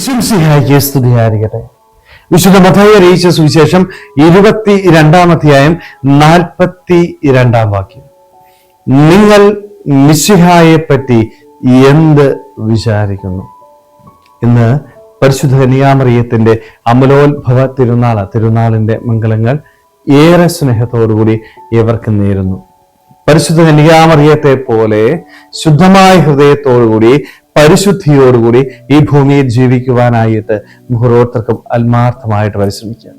ഈശോമിശിഹായ്ക്ക് സ്തുതിയായിരിക്കട്ടെ. വിശുദ്ധ മത്തായി അറിയിച്ച സുവിശേഷം 22-ാം അധ്യായം 42-ാം വാക്യം. നിങ്ങൾ മിശിഹായെ പറ്റി എന്ത് വിചാരിക്കുന്നു? ഇന്ന് പരിശുദ്ധ കന്യകാമറിയത്തിന്റെ അമലോത്ഭവ തിരുനാളിന്റെ മംഗളങ്ങൾ ഏറെ സ്നേഹത്തോടുകൂടി ഇവർക്ക് നേരുന്നു. പരിശുദ്ധ കന്യകാമറിയത്തെ പോലെ ശുദ്ധമായ ഹൃദയത്തോടുകൂടി പരിശുദ്ധിയോടുകൂടി ഈ ഭൂമിയിൽ ജീവിക്കുവാനായിട്ട് ഓരോരുത്തർക്കും ആത്മാർത്ഥമായിട്ട് പരിശ്രമിക്കുക.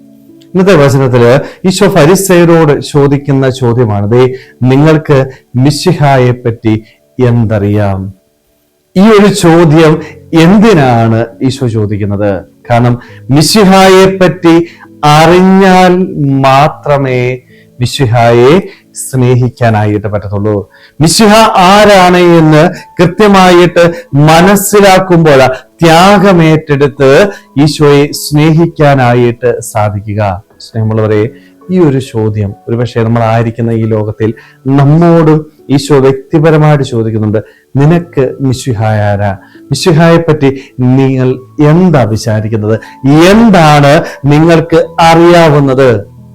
ഇന്നത്തെ വചനത്തില് ഈശോ ഫരിസയരോട് ചോദിക്കുന്ന ചോദ്യമാണ്, നിങ്ങൾക്ക് മിശിഹായെ പറ്റി എന്തറിയാം? ഈ ഒരു ചോദ്യം എന്തിനാണ് ഈശോ ചോദിക്കുന്നത്? കാരണം മിശിഹായെ പറ്റി അറിഞ്ഞാൽ മാത്രമേ മിശിഹായെ സ്നേഹിക്കാനായിട്ട് പറ്റത്തുള്ളൂ. മിശിഹ ആരാണ് എന്ന് കൃത്യമായിട്ട് മനസ്സിലാക്കുമ്പോൾ ത്യാഗമേറ്റെടുത്ത് ഈശോയെ സ്നേഹിക്കാനായിട്ട് സാധിക്കുക. സ്നേഹമുള്ളവരെ, ഈ ഒരു ചോദ്യം ഒരുപക്ഷെ നമ്മൾ ആയിരിക്കുന്ന ഈ ലോകത്തിൽ നമ്മോടും ഈശോ വ്യക്തിപരമായിട്ട് ചോദിക്കുന്നുണ്ട്. നിനക്ക് മിശിഹായ ആരാ? മിശിഹായെ പറ്റി നിങ്ങൾ എന്താ വിചാരിക്കുന്നത്? എന്താണ് നിങ്ങൾക്ക് അറിയാവുന്നത്?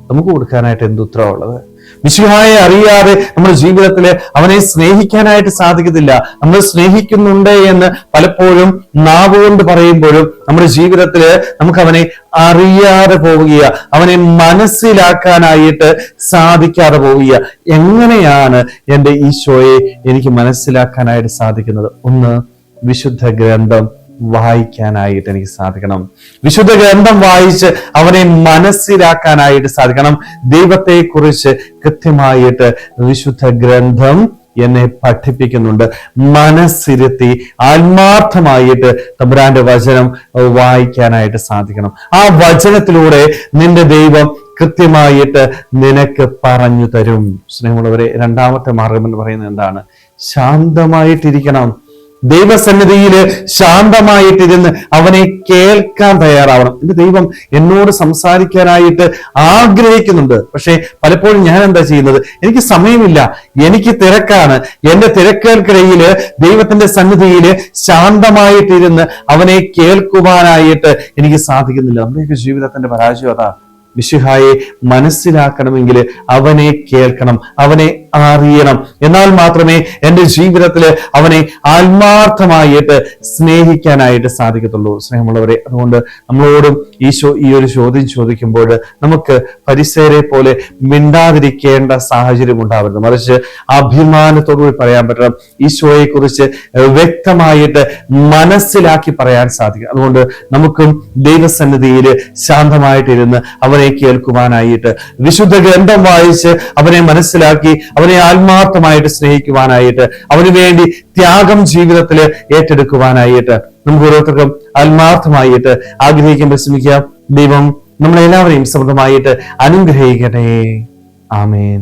നമുക്ക് കൊടുക്കാനായിട്ട് എന്ത് ഉത്തരവുള്ളത്? മിശിഹായെ അറിയാതെ നമ്മുടെ ജീവിതത്തില് അവനെ സ്നേഹിക്കാനായിട്ട് സാധിക്കത്തില്ല. നമ്മൾ സ്നേഹിക്കുന്നുണ്ട് എന്ന് പലപ്പോഴും നാവുകൊണ്ട് പറയുമ്പോഴും നമ്മുടെ ജീവിതത്തില് നമുക്ക് അവനെ അറിയാതെ പോവുക, അവനെ മനസ്സിലാക്കാനായിട്ട് സാധിക്കാതെ പോവുക. എങ്ങനെയാണ് എൻ്റെ ഈശോയെ എനിക്ക് മനസ്സിലാക്കാനായിട്ട് സാധിക്കുന്നത്? ഒന്ന്, വിശുദ്ധ ഗ്രന്ഥം വായിക്കാനായിട്ട് എനിക്ക് സാധിക്കണം. വിശുദ്ധ ഗ്രന്ഥം വായിച്ച് അവനെ മനസ്സിലാക്കാനായിട്ട് സാധിക്കണം. ദൈവത്തെ കുറിച്ച് കൃത്യമായിട്ട് വിശുദ്ധ ഗ്രന്ഥം എന്നെ പഠിപ്പിക്കുന്നുണ്ട്. മനസ്സിരുത്തി ആത്മാർത്ഥമായിട്ട് തമ്പുരാന്റെ വചനം വായിക്കാനായിട്ട് സാധിക്കണം. ആ വചനത്തിലൂടെ നിന്റെ ദൈവം കൃത്യമായിട്ട് നിനക്ക് പറഞ്ഞു തരും. സ്നേഹമുള്ളവരെ, രണ്ടാമത്തെ മാർഗം എന്ന് പറയുന്നത് എന്താണ്? ശാന്തമായിട്ടിരിക്കണം. ദൈവസന്നിധിയില് ശാന്തമായിട്ടിരുന്ന് അവനെ കേൾക്കാൻ തയ്യാറാവണം. എന്റെ ദൈവം എന്നോട് സംസാരിക്കാനായിട്ട് ആഗ്രഹിക്കുന്നുണ്ട്. പക്ഷെ പലപ്പോഴും ഞാൻ എന്താ ചെയ്യുന്നത്? എനിക്ക് സമയമില്ല, എനിക്ക് തിരക്കാണ്. എന്റെ തിരക്കുകൾക്കിടയില് ദൈവത്തിന്റെ സന്നിധിയില് ശാന്തമായിട്ടിരുന്ന് അവനെ കേൾക്കുവാനായിട്ട് എനിക്ക് സാധിക്കുന്നില്ല. നമ്മുടെയൊക്കെ ജീവിതത്തിന്റെ പരാജയം അതാ. മിശിഹായെ മനസ്സിലാക്കണമെങ്കിൽ അവനെ കേൾക്കണം, അവനെ അറിയണം. എന്നാൽ മാത്രമേ എൻ്റെ ജീവിതത്തിൽ അവനെ ആത്മാർത്ഥമായിട്ട് സ്നേഹിക്കാനായിട്ട് സാധിക്കത്തുള്ളൂ. സ്നേഹമുള്ളവരെ, അതുകൊണ്ട് നമ്മളോടും ഈശോ ഈ ഒരു ചോദ്യം ചോദിക്കുമ്പോൾ നമുക്ക് ഫരിസയരെ പോലെ മിണ്ടാതിരിക്കേണ്ട സാഹചര്യം ഉണ്ടാവരുത്. മറിച്ച് അഭിമാനത്തോടുകൂടി പറയാൻ പറ്റണം. ഈശോയെ കുറിച്ച് വ്യക്തമായിട്ട് മനസ്സിലാക്കി പറയാൻ സാധിക്കും. അതുകൊണ്ട് നമുക്കും ദൈവസന്നിധിയിൽ ശാന്തമായിട്ടിരുന്ന് അവനെ കേൾക്കുവാനായിട്ട്, വിശുദ്ധ ഗ്രന്ഥം വായിച്ച് അവനെ മനസ്സിലാക്കി അവനെ ആത്മാർത്ഥമായിട്ട് സ്നേഹിക്കുവാനായിട്ട്, അവന് വേണ്ടി ത്യാഗം ജീവിതത്തിൽ ഏറ്റെടുക്കുവാനായിട്ട് നമുക്ക് ഓരോരുത്തർക്കും ആത്മാർത്ഥമായിട്ട് ആഗ്രഹിക്കാൻ ശ്രമിക്കാം. ദൈവം നമ്മളെല്ലാവരെയും സമൃദ്ധമായിട്ട് അനുഗ്രഹിക്കട്ടെ. ആമേൻ.